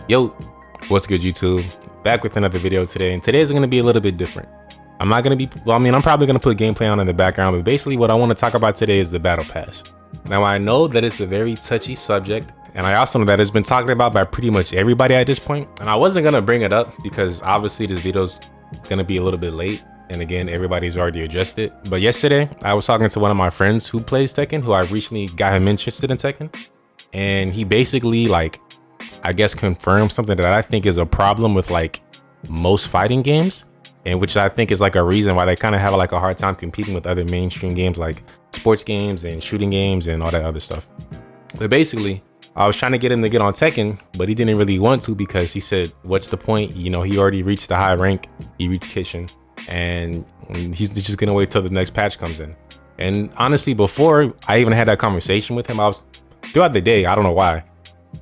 Yo, what's good, YouTube? Back with another video today, and today's gonna be a little bit different. I'm not gonna be, I'm probably gonna put gameplay on in the background, but basically what I want to talk about today is the battle pass. Now, I know that it's a very touchy subject, and I also know that it's been talked about by pretty much everybody at this point, and I wasn't gonna bring it up because obviously this video's gonna be a little bit late, and again, everybody's already addressed it. But yesterday, I was talking to one of my friends who plays Tekken, who I recently got him interested in Tekken, and he basically, like, I guess confirmed something that I think is a problem with like most fighting games, and which I think is like a reason why they kind of have like a hard time competing with other mainstream games like sports games and shooting games and all that other stuff. But basically, I was trying to get him to get on Tekken, but he didn't really want to because he said, what's the point? You know, he already reached the high rank, he reached Kishin, and he's just gonna wait till the next patch comes in. And honestly, before I even had that conversation with him, I was throughout the day, I don't know why.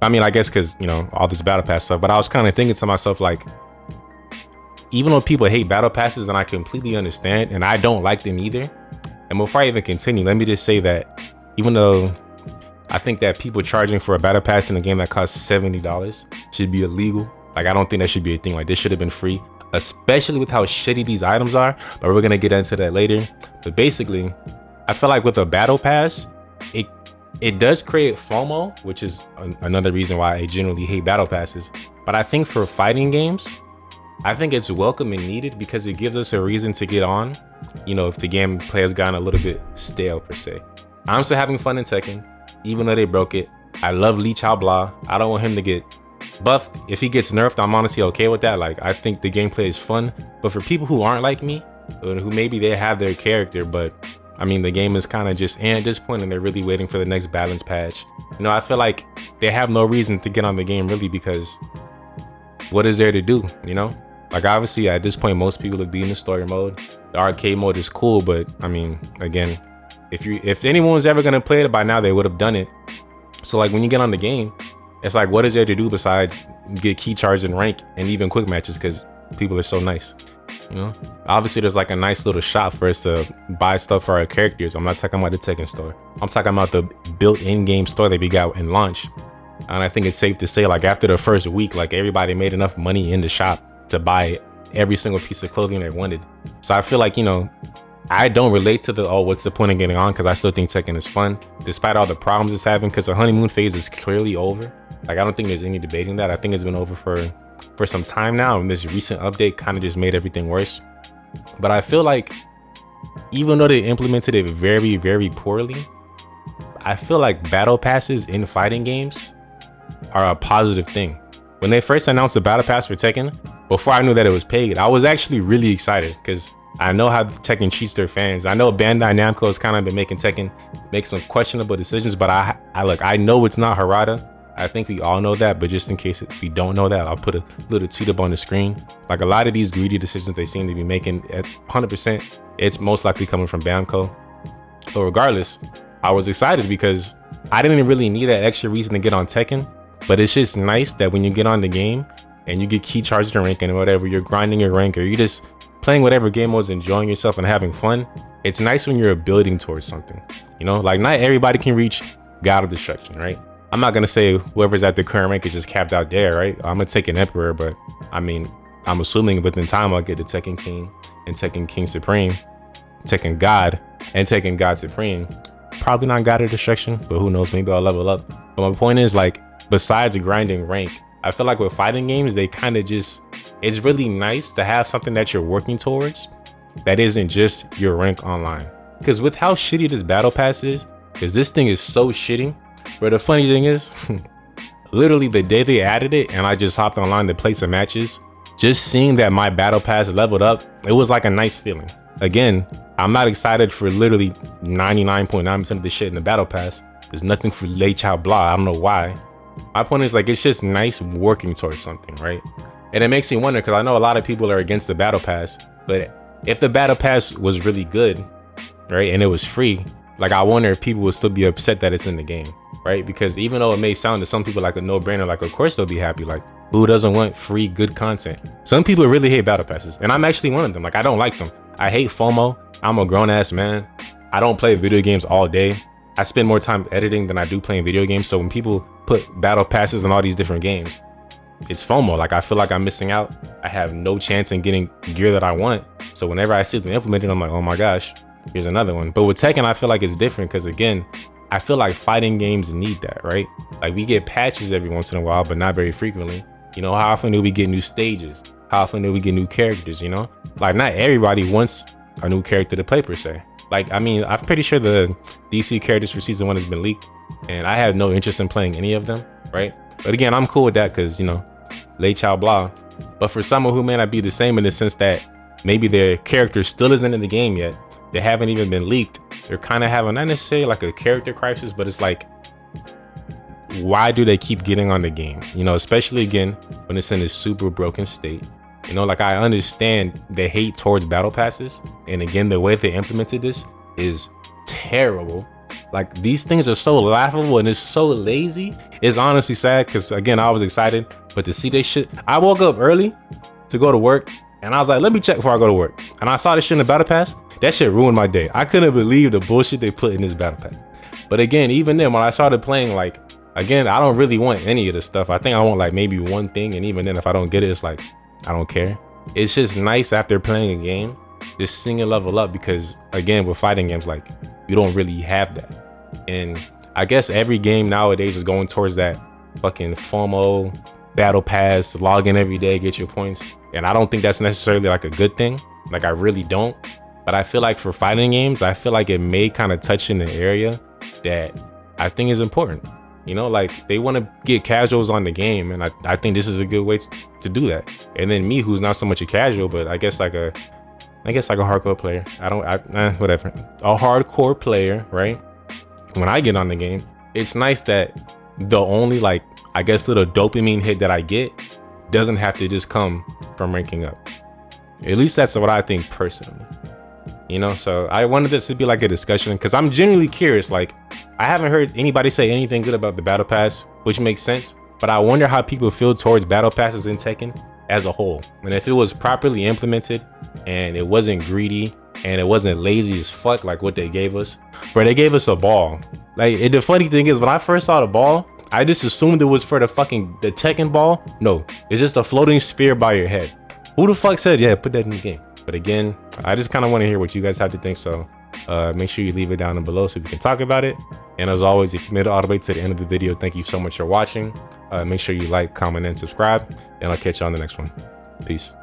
I mean, I guess because, you know, all this battle pass stuff, but I was kind of thinking to myself, like, even though people hate battle passes, and I completely understand, and I don't like them either. And before I even continue, let me just say that even though I think that people charging for a battle pass in a game that costs $70 should be illegal, like, I don't think that should be a thing. Like, this should have been free, especially with how shitty these items are, but we're gonna get into that later. But basically, I feel like with a battle pass, it does create FOMO, which is another reason why I generally hate battle passes. But I think for fighting games, I think it's welcome and needed because it gives us a reason to get on, you know, if the gameplay has gotten a little bit stale per se. I'm still having fun in Tekken, even though they broke it. I love Lee Chao Blah. I don't want him to get buffed. If he gets nerfed, I'm honestly okay with that. Like, I think the gameplay is fun. But for people who aren't like me, or who maybe they have their character, but I mean, the game is kind of just at this point, and they're really waiting for the next balance patch. You know, I feel like they have no reason to get on the game really, because what is there to do, you know? Like, obviously at this point, most people would be in the story mode. The arcade mode is cool, but I mean, again, if anyone was ever gonna play it by now, they would have done it. So like, when you get on the game, it's like, what is there to do besides get key charged and rank and even quick matches, because people are so nice. You know, obviously there's like a nice little shop for us to buy stuff for our characters. I'm not talking about the Tekken store. I'm talking about the built-in game store that we got in launch. And I think it's safe to say, like, after the first week, like, everybody made enough money in the shop to buy every single piece of clothing they wanted. So I feel like, you know, I don't relate to the, oh, what's the point of getting on? Because I still think Tekken is fun, despite all the problems it's having, because the honeymoon phase is clearly over. Like, I don't think there's any debating that. I think it's been over for some time now, and this recent update kind of just made everything worse. But I feel like even though they implemented it very, very poorly, I feel like battle passes in fighting games are a positive thing. When they first announced the battle pass for Tekken, before I knew that it was paid, I was actually really excited because I know how Tekken treats their fans. I know Bandai Namco has kind of been making Tekken make some questionable decisions, but I know it's not Harada. I think we all know that, but just in case we don't know that, I'll put a little tweet up on the screen. Like, a lot of these greedy decisions they seem to be making, at 100%, it's most likely coming from Bamco. But regardless, I was excited because I didn't really need that extra reason to get on Tekken, but it's just nice that when you get on the game and you get key charged and ranking or whatever, you're grinding your rank, or you're just playing whatever game was, enjoying yourself and having fun. It's nice when you're building towards something, you know? Like, not everybody can reach God of Destruction, right? I'm not gonna say whoever's at the current rank is just capped out there, right? I'm gonna take an Emperor, but I mean, I'm assuming within time I'll get the Tekken King and Tekken King Supreme, Tekken God and Tekken God Supreme. Probably not God of Destruction, but who knows, maybe I'll level up. But my point is, like, besides grinding rank, I feel like with fighting games, they kind of just, it's really nice to have something that you're working towards that isn't just your rank online. Because with how shitty this battle pass is, because this thing is so shitty. But the funny thing is, literally the day they added it and I just hopped online to play some matches, just seeing that my battle pass leveled up, it was like a nice feeling. Again, I'm not excited for literally 99.9% of the shit in the battle pass. There's nothing for Lee Chao Blah. I don't know why. My point is, like, it's just nice working towards something, right? And it makes me wonder, because I know a lot of people are against the battle pass, but if the battle pass was really good, right, and it was free, like, I wonder if people would still be upset that it's in the game, right? Because even though it may sound to some people like a no-brainer, like, of course they'll be happy. Like, who doesn't want free, good content? Some people really hate battle passes, and I'm actually one of them. Like, I don't like them. I hate FOMO. I'm a grown-ass man. I don't play video games all day. I spend more time editing than I do playing video games. So when people put battle passes in all these different games, it's FOMO. Like I feel like I'm missing out. I have no chance in getting gear that I want. So whenever I see them implemented, I'm like, oh my gosh, here's another one. But with Tekken, I feel like it's different because again, I feel like fighting games need that, right? Like we get patches every once in a while, but not very frequently. You know, how often do we get new stages? How often do we get new characters, you know? Like not everybody wants a new character to play per se. Like, I mean, I'm pretty sure the DC characters for season 1 has been leaked and I have no interest in playing any of them, right? But again, I'm cool with that because, you know, Lei Chow blah. But for someone who may not be the same in the sense that maybe their character still isn't in the game yet, they haven't even been leaked, they're kind of having not necessarily like a character crisis, but it's like, why do they keep getting on the game? You know, especially again, when it's in this super broken state. You know, like I understand the hate towards battle passes. And again, the way they implemented this is terrible. Like these things are so laughable and it's so lazy. It's honestly sad because again, I was excited, but to see this shit, I woke up early to go to work and I was like, let me check before I go to work. And I saw this shit in the battle pass. That shit ruined my day. I couldn't believe the bullshit they put in this battle pass. But again, even then, when I started playing, like, again, I don't really want any of this stuff. I think I want like maybe one thing. And even then, if I don't get it, it's like, I don't care. It's just nice after playing a game, just seeing it level up because again, with fighting games, like you don't really have that. And I guess every game nowadays is going towards that fucking FOMO, battle pass, log in every day, get your points. And I don't think that's necessarily like a good thing. Like I really don't. But I feel like for fighting games, I feel like it may kind of touch in the area that I think is important. You know, like they want to get casuals on the game. And I think this is a good way to do that. And then me, who's not so much a casual, but I guess like a hardcore player. Whatever. A hardcore player, right? When I get on the game, it's nice that the only like, I guess little dopamine hit that I get doesn't have to just come from ranking up. At least that's what I think personally. You know, so I wanted this to be like a discussion because I'm genuinely curious. Like, I haven't heard anybody say anything good about the battle pass, which makes sense. But I wonder how people feel towards battle passes in Tekken as a whole. And if it was properly implemented and it wasn't greedy and it wasn't lazy as fuck like what they gave us. Bro, they gave us a ball. Like, the funny thing is when I first saw the ball, I just assumed it was for the Tekken ball. No, it's just a floating sphere by your head. Who the fuck said, yeah, put that in the game? But again, I just kind of want to hear what you guys have to think. So make sure you leave it down below so we can talk about it. And as always, if you made it all the way to the end of the video, thank you so much for watching. Make sure you like, comment, and subscribe. And I'll catch you on the next one. Peace.